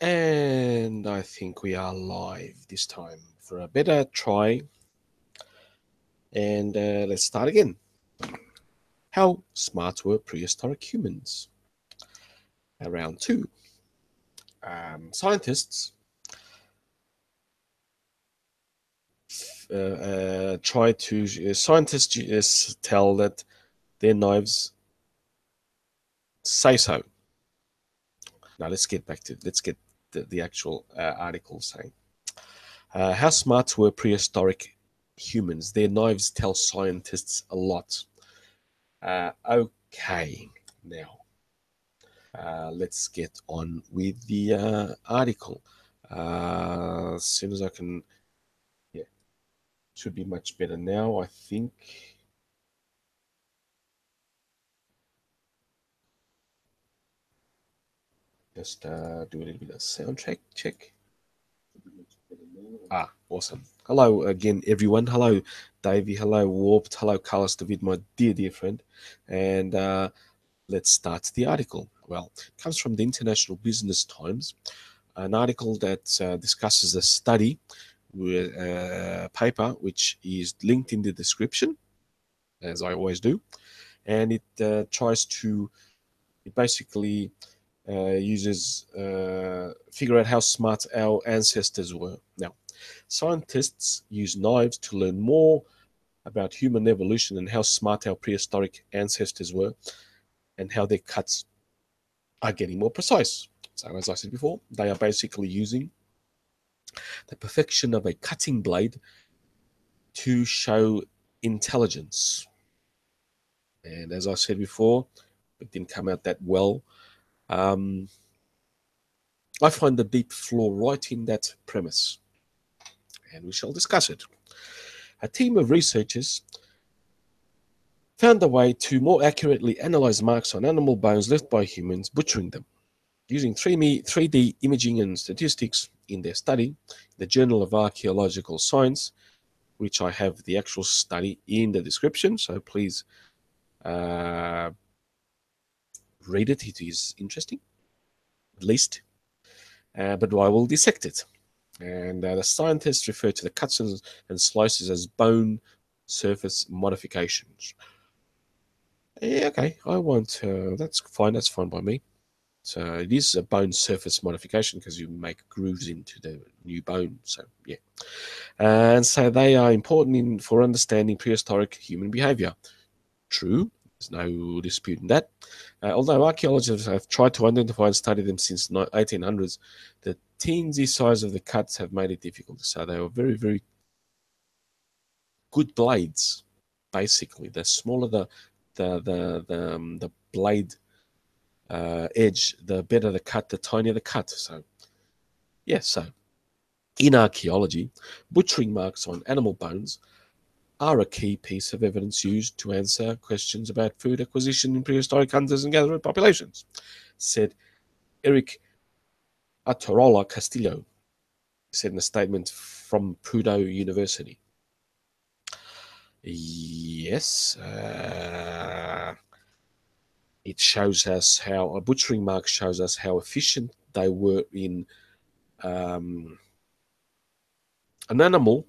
And I think we are live this time for a better try. And let's start again. How smart were prehistoric humans? Round two. Scientists scientists tell that their knives say so. Now let's get the actual article saying. How smart were prehistoric humans? Their knives tell scientists a lot. Okay, now let's get on with the article. As soon as I can, yeah, should be much better now, I think. Just do a little bit of sound check. Awesome. Hello again, everyone. Hello, Davey. Hello, Warped. Hello, Carlos David, my dear friend. And let's start the article. Well, it comes from the International Business Times, an article that discusses a study with a paper which is linked in the description, as I always do, and it basically uses figure out how smart our ancestors were. Now, scientists use knives to learn more about human evolution and how smart our prehistoric ancestors were, and how their cuts are getting more precise. So, as I said before, they are basically using the perfection of a cutting blade to show intelligence. And as I said before, it didn't come out that well. Um, I find the deep flaw right in that premise, and we shall discuss it. A team of researchers found a way to more accurately analyze marks on animal bones left by humans butchering them. Using 3D imaging and statistics in their study, the Journal of Archaeological Science, which I have the actual study in the description, so please uh, read it. It is interesting, at least. But I will dissect it. And the scientists refer to the cuts and slices as bone surface modifications. Yeah, okay, I won't. That's fine. That's fine by me. So it is a bone surface modification because you make grooves into the new bone. So yeah, and so they are important for understanding prehistoric human behavior. True, there's no disputing that. Although archaeologists have tried to identify and study them since 1800s, the teensy size of the cuts have made it difficult. So they were very, very good blades. Basically, the smaller the blade edge, the better the cut, the tinier the cut. So yeah, so in archaeology, butchering marks on animal bones are a key piece of evidence used to answer questions about food acquisition in prehistoric hunters and gatherer populations, said Eric Atorola Castillo, said in a statement from Purdue University. Yes, it shows us how a butchering mark shows us how efficient they were in um, an animal.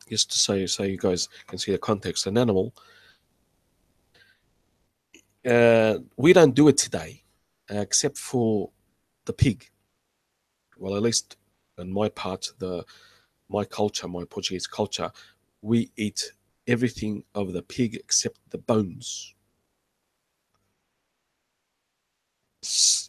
Just to say, so you guys can see the context. An animal. We don't do it today, except for the pig. Well, at least in my part, my culture, my Portuguese culture, we eat everything of the pig except the bones.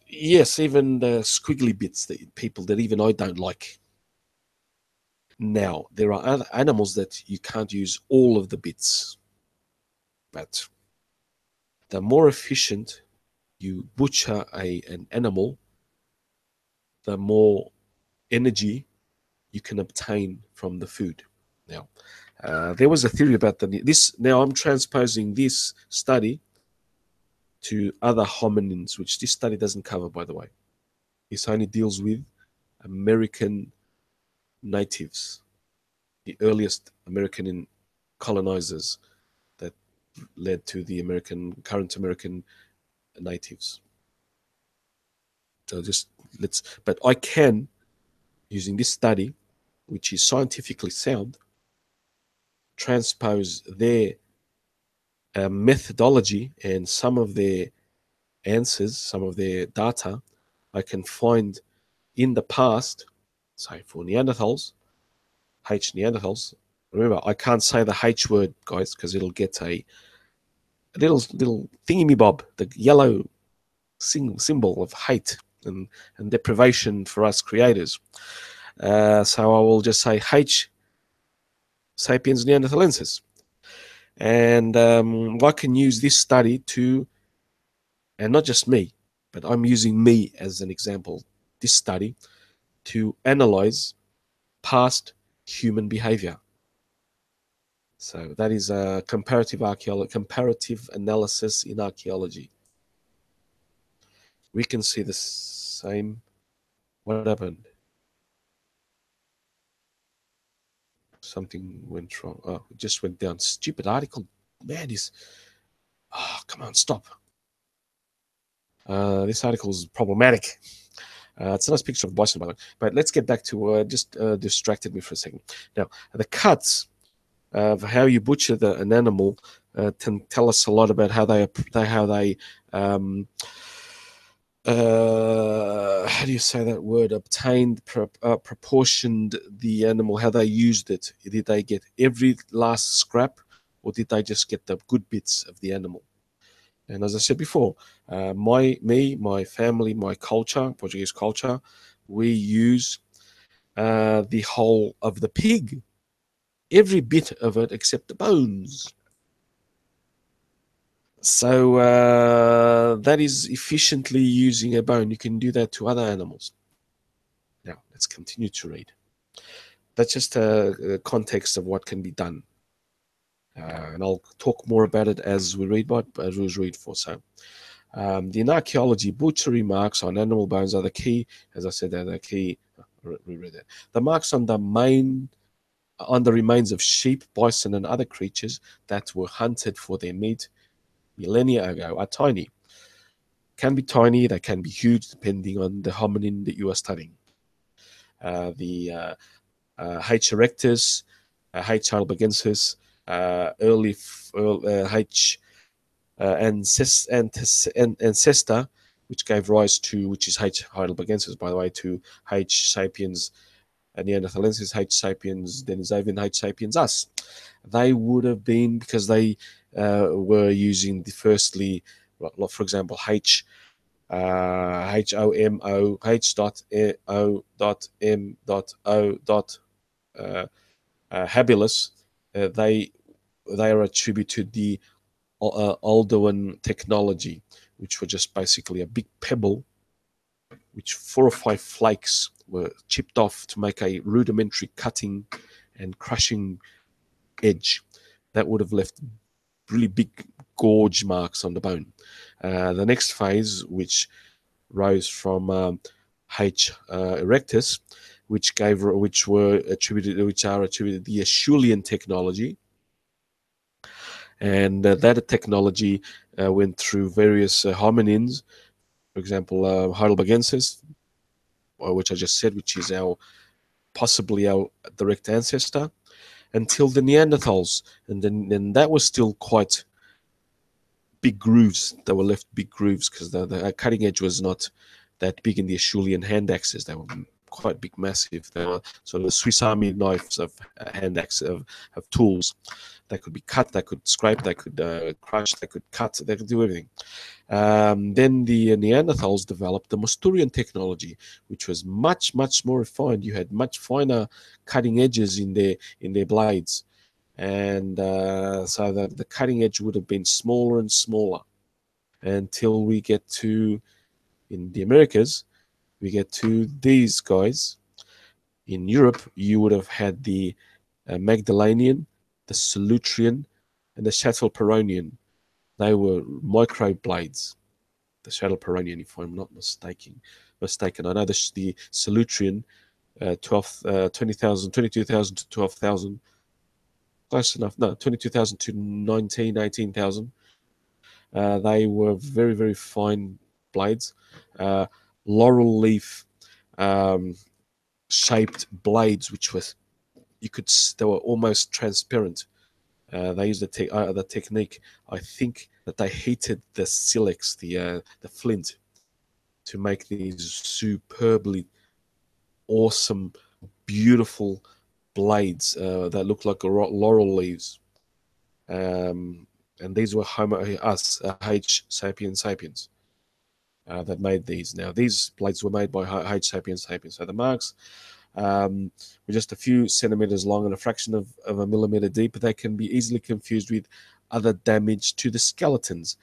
Yes, even the squiggly bits that people that even I don't like. Now, there are other animals that you can't use all of the bits, but the more efficient you butcher an animal, the more energy you can obtain from the food. Now, there was a theory about this. Now, I'm transposing this study to other hominins, which this study doesn't cover, by the way. This only deals with American natives, the earliest American colonizers that led to the current American natives. But I can, using this study, which is scientifically sound, transpose their methodology and some of their answers, some of their data I can find in the past, say for Neanderthals, H Neanderthals. Remember, I can't say the H word, guys, because it'll get a little thingy bob, the yellow symbol of hate and deprivation for us creators. So I will just say H sapiens neanderthalensis. And I can use this study to, and not just me, but I'm using me as an example, this study to analyze past human behavior. So that is a comparative analysis in archaeology. We can see the same. What happened? Something went wrong. Oh, it just went down. Stupid article. Man, oh, come on, stop. This article is problematic. It's a nice picture of bison, by the way. But let's get back to just distracted me for a second. Now, the cuts of how you butcher an animal tell us a lot about how they how do you say that word? Obtained, proportioned the animal, how they used it. Did they get every last scrap, or did they just get the good bits of the animal? And as I said before, my family, my culture, Portuguese culture, we use the whole of the pig, every bit of it except the bones. So that is efficiently using a bone. You can do that to other animals. Now, let's continue to read. That's just a context of what can be done. And I'll talk more about it as we read, for. So, in archaeology, butchery marks on animal bones are the key. As I said, they're the key. Reread that. The marks on the remains of sheep, bison, and other creatures that were hunted for their meat millennia ago are tiny. Can be tiny, they can be huge, depending on the hominin that you are studying. The H. erectus, H. heidelbergensis, early H. ancestor, which gave rise to, which is H. heidelbergensis, by the way, to H. sapiens neanderthalensis, H. sapiens denisovan, H. sapiens us. They would have been, because they were using the firstly, for example, H. HOMO, H dot O dot M dot O dot habilis, they are attributed the Aldoan technology, which were just basically a big pebble, which 4 or 5 flakes were chipped off to make a rudimentary cutting and crushing edge that would have left really big gorge marks on the bone. The next phase, which rose from H. erectus, which are attributed the Acheulean technology, and that technology went through various hominins. For example, heidelbergensis, which I just said, which is possibly our direct ancestor, until the Neanderthals, and then that was still quite big grooves. They were left big grooves because the cutting edge was not that big in the Acheulean hand axes. They were quite big, massive. They were sort of the Swiss Army knives of hand axe of tools. They could be cut, they could scrape, they could crush, they could cut, they could do everything. Then the Neanderthals developed the Mousturian technology, which was much, much more refined. You had much finer cutting edges in their blades. And so the cutting edge would have been smaller and smaller until we get to, in the Americas, we get to these guys. In Europe, you would have had the Magdalenian, the Solutrean, and the Chatelperronian. They were micro blades. The Chatelperronian, if I'm not mistaken. I know the Solutrean, 20,000, 22,000 to 12,000. Close enough. No, 22,000 to 19, 18,000. They were very, very fine blades. laurel leaf shaped blades, which was they were almost transparent. They used the technique. I think that they heated the silex, the flint, to make these superbly awesome, beautiful blades that look like laurel leaves. Um, and these were H sapiens sapiens, that made these. Now, these blades were made by H sapiens sapiens. So the marks were just a few centimeters long and a fraction of a millimeter deep. They can be easily confused with other damage to the skeletons.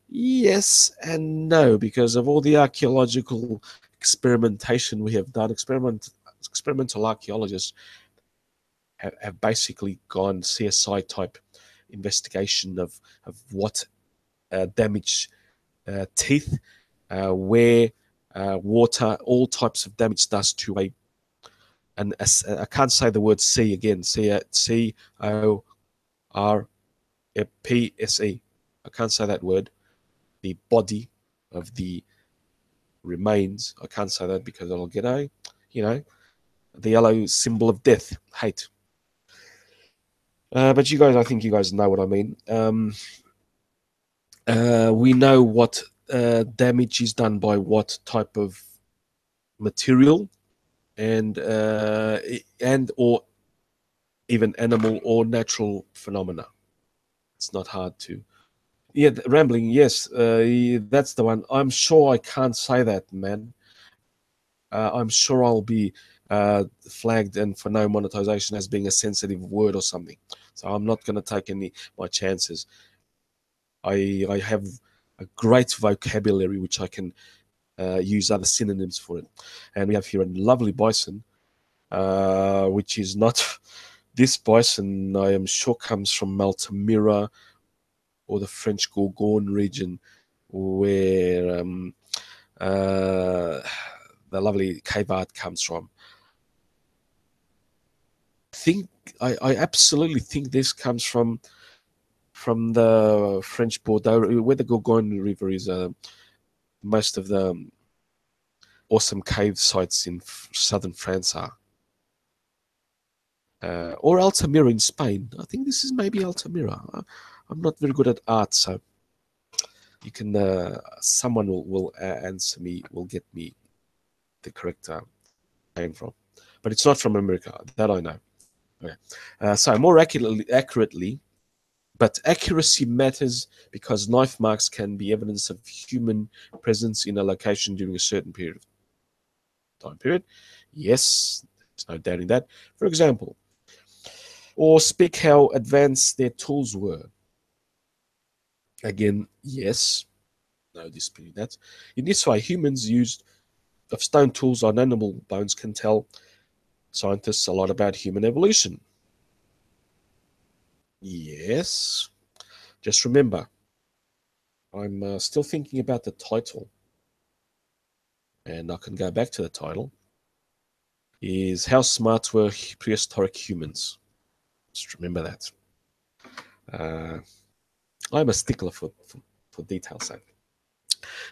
Yes and no, because of all the archaeological experimentation we have done. Experimental archaeologists have basically gone CSI type investigation of what damage teeth, where water, all types of damage does to I can't say the word C again. CORPSE. I can't say that word. The body of the remains. I can't say that because I'll get the yellow symbol of death, hate. But I think you guys know what I mean. We know what damage is done by what type of material, and or even animal or natural phenomena. It's not hard to. Yeah, rambling. Yes, that's the one. I'm sure I can't say that, man. I'm sure I'll be flagged and for no monetization as being a sensitive word or something. So I'm not going to take any my chances. I have a great vocabulary which I can use other synonyms for it. And we have here a lovely bison, which is not this bison. I am sure comes from Altamira or the French Gorgone region, where uh, the lovely cave art comes from. I absolutely think this comes from the French Bordeaux, where the Gorgone River is. Most of the awesome cave sites in southern France are. Or Altamira in Spain. I think this is maybe Altamira. I'm not very good at art, so you can. Someone will answer me, will get me the correct name from, but it's not from America. That I know. Okay. So more accurately, but accuracy matters because knife marks can be evidence of human presence in a location during a certain period of time period. Yes, there's no doubting that. For example, or speak how advanced their tools were. Again, yes, no disputing that. In this way, humans used of stone tools on animal bones can tell scientists a lot about human evolution. Yes. Just remember, I'm still thinking about the title, and I can go back to the title, is How Smart Were Prehistoric Humans? Just remember that. I'm a stickler for detail's sake.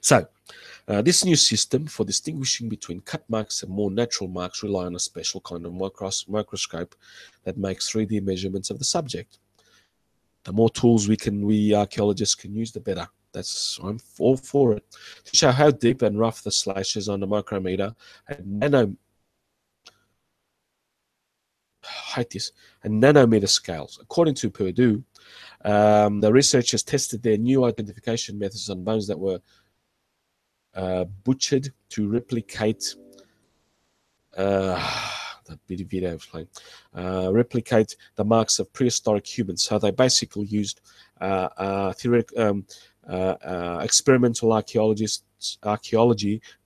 So, this new system for distinguishing between cut marks and more natural marks rely on a special kind of microscope that makes 3D measurements of the subject. The more tools we archaeologists can use, the better. I'm all for it. To show how deep and rough the slashes on the micrometer and nanometer scales. According to Purdue, the researchers tested their new identification methods on bones that were butchered to replicate the video explain replicate the marks of prehistoric humans. So they basically used experimental archaeology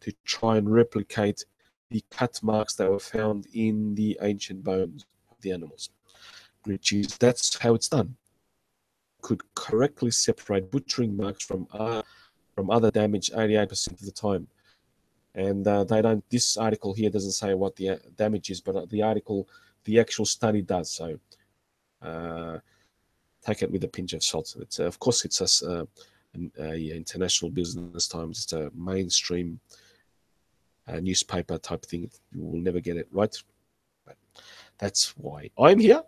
to try and replicate the cut marks that were found in the ancient bones of the animals. Which is that's how it's done. Could correctly separate butchering marks from other damage 88% of the time. And they don't. This article here doesn't say what the damage is, but the actual study does. So take it with a pinch of salt. It's of course it's international business times. It's a mainstream newspaper type thing. You will never get it right. But that's why I'm here.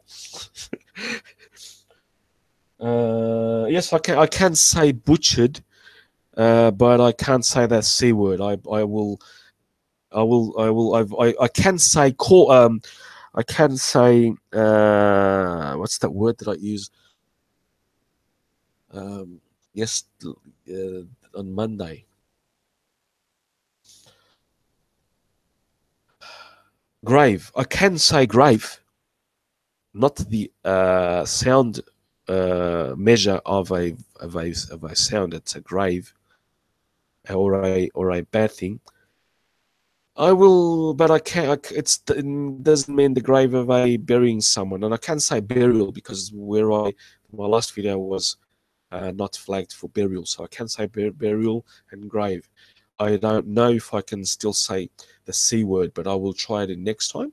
Yes, I can say butchered, but I can't say that C word. I can say I can say what's that word that I use? Yes, on Monday. Grave. I can say grave, not the sound measure of a sound. It's a grave or a bad thing. I will, but I can't. It doesn't mean the grave of a burying someone, and I can't say burial because my last video was not flagged for burial, so I can say burial and grave. I don't know if I can still say the C word, but I will try it in next time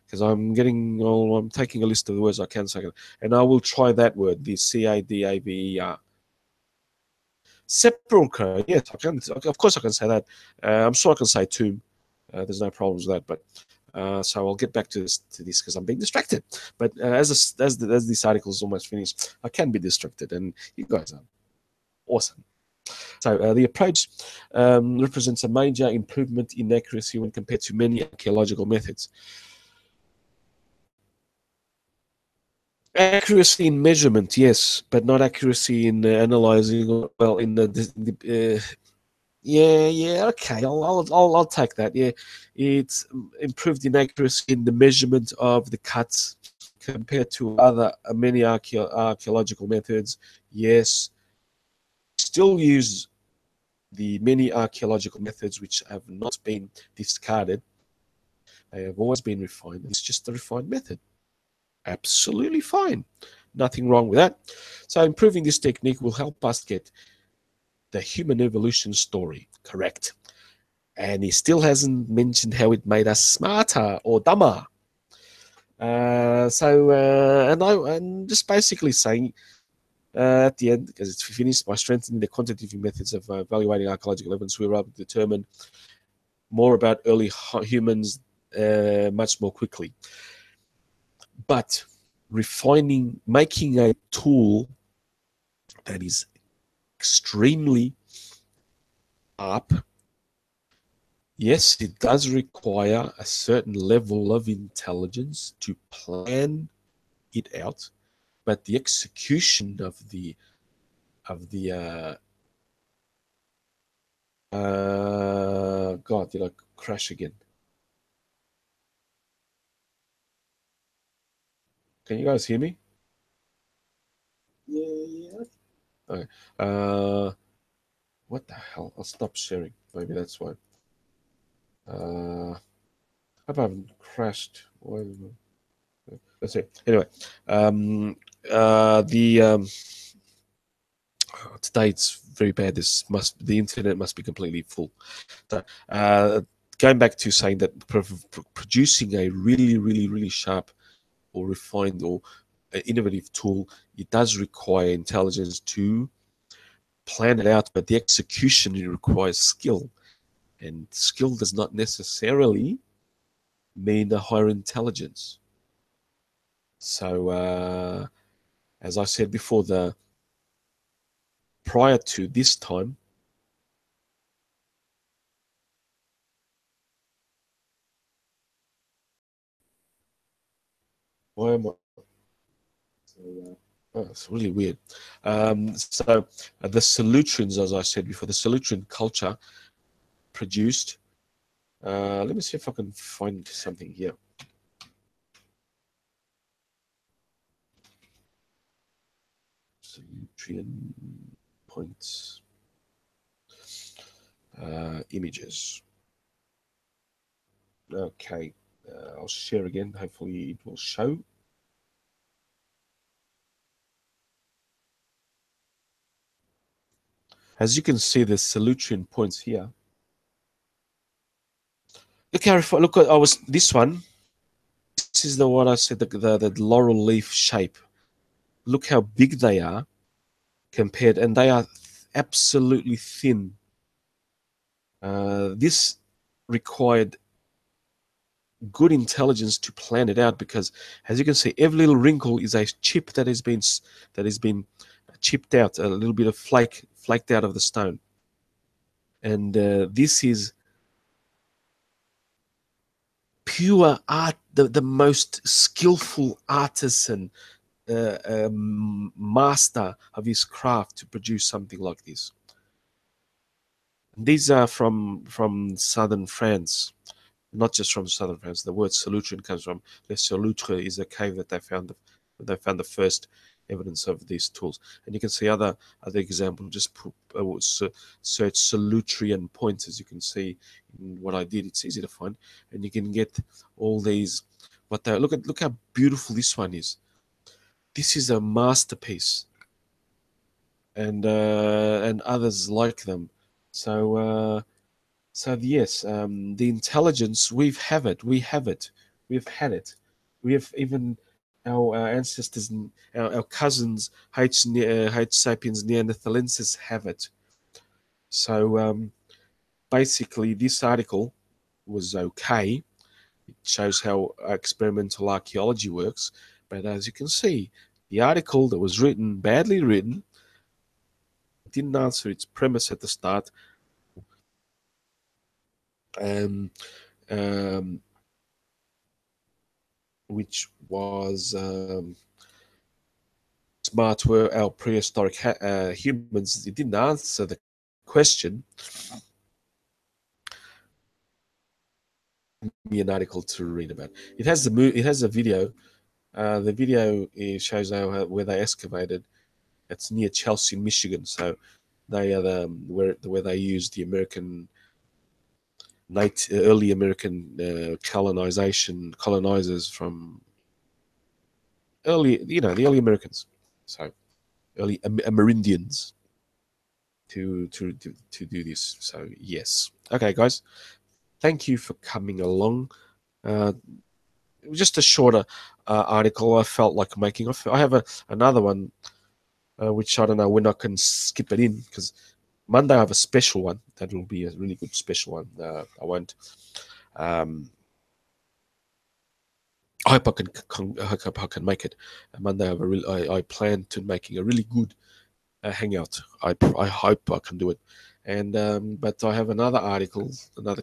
because I'm taking a list of the words I can say, and I will try that word, the CADAVER. Sepulchre, yes, I can. Of course, I can say that. I'm sure I can say tomb. There's no problems with that, but so I'll get back to this because I'm being distracted. But as this article is almost finished, I can be distracted, and you guys are awesome. So the approach represents a major improvement in accuracy when compared to many archaeological methods. Accuracy in measurement, yes, but not accuracy in analyzing. Well, in yeah, okay, I'll take that. Yeah, it's improved in accuracy in the measurement of the cuts compared to other many archaeological methods. Yes, still use the many archaeological methods which have not been discarded. They have always been refined. It's just a refined method. Absolutely fine. Nothing wrong with that. So improving this technique will help us get the human evolution story correct. And he still hasn't mentioned how it made us smarter or dumber. And just basically saying at the end, because it's finished, by strengthening the quantitative methods of evaluating archaeological evidence, we were able to determine more about early humans much more quickly. But making a tool that is extremely up, yes, it does require a certain level of intelligence to plan it out, but the execution of the God, did I crash again? Can you guys hear me? Yeah. Okay. What the hell? I'll stop sharing. Maybe that's why. I hope I haven't crashed. Let's see. Anyway, the today it's very bad. The internet must be completely full. So, going back to saying that producing a really sharp or refined or innovative tool, it does require intelligence to plan it out, but the execution, it requires skill, and skill does not necessarily mean a higher intelligence. So as I said before, the prior to this time, why am I? Oh, it's really weird. So the Solutreans, as I said before, the Solutrean culture produced. Let me see if I can find something here. Solutrean points, images. Okay, I'll share again. Hopefully, it will show. As you can see, the Solutrean points here. Look how look at this one. This is the one I said, the laurel leaf shape. Look how big they are compared, and they are absolutely thin. This required good intelligence to plan it out, because as you can see, every little wrinkle is a chip that has been chipped out, a little bit of flaked out of the stone. And this is pure art, the most skillful artisan, master of his craft to produce something like this. And these are from southern France, not just from southern France. The word Solutrean comes from the Solutre is a cave that they found the first evidence of these tools. And you can see other examples. Just put, search Solutrean points, as you can see in what I did. It's easy to find, and you can get all these. What they look how beautiful this one is. This is a masterpiece, and others like them. So. So yes, the intelligence we have it, we've had it. We have even our ancestors, our cousins, H. sapiens neanderthalensis have it. So basically, this article was okay. It shows how experimental archaeology works. But as you can see, the article that was written, badly written, didn't answer its premise at the start. Um, um, which was smart were our prehistoric humans. It didn't answer the question. Me an article to read about. It has it has a video. The video shows where they excavated. It's near Chelsea, Michigan. So they are where they used the American early American colonizers from early, the early Americans. So early Amerindians to do this. So yes, okay, guys, thank you for coming along. It was just a shorter article. I felt like making. I have another one, which I don't know when I can skip it in, because Monday I have a special one that will be a really good special one. I won't. I hope I can make it. Monday I plan to making a really good hangout. I hope I can do it. And but I have another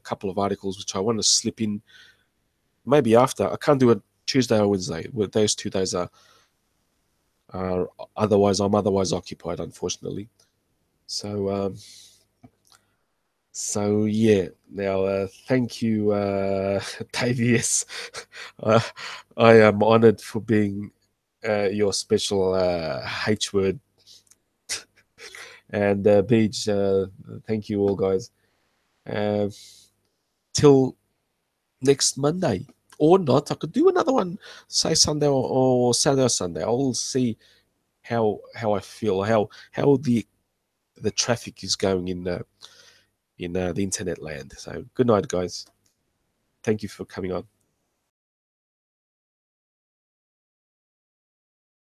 couple of articles which I want to slip in maybe after. I can't do it Tuesday or Wednesday. Those 2 days are I'm otherwise occupied, unfortunately. So yeah. Now thank you, Dave. Yes, uh, I am honored for being your special H word. And Beach, thank you all, guys. Uh, till next Monday, or not. I could do another one, say Sunday or Saturday or Sunday. I'll see how I feel, how the traffic is going in the internet land. So good night, guys. Thank you for coming on.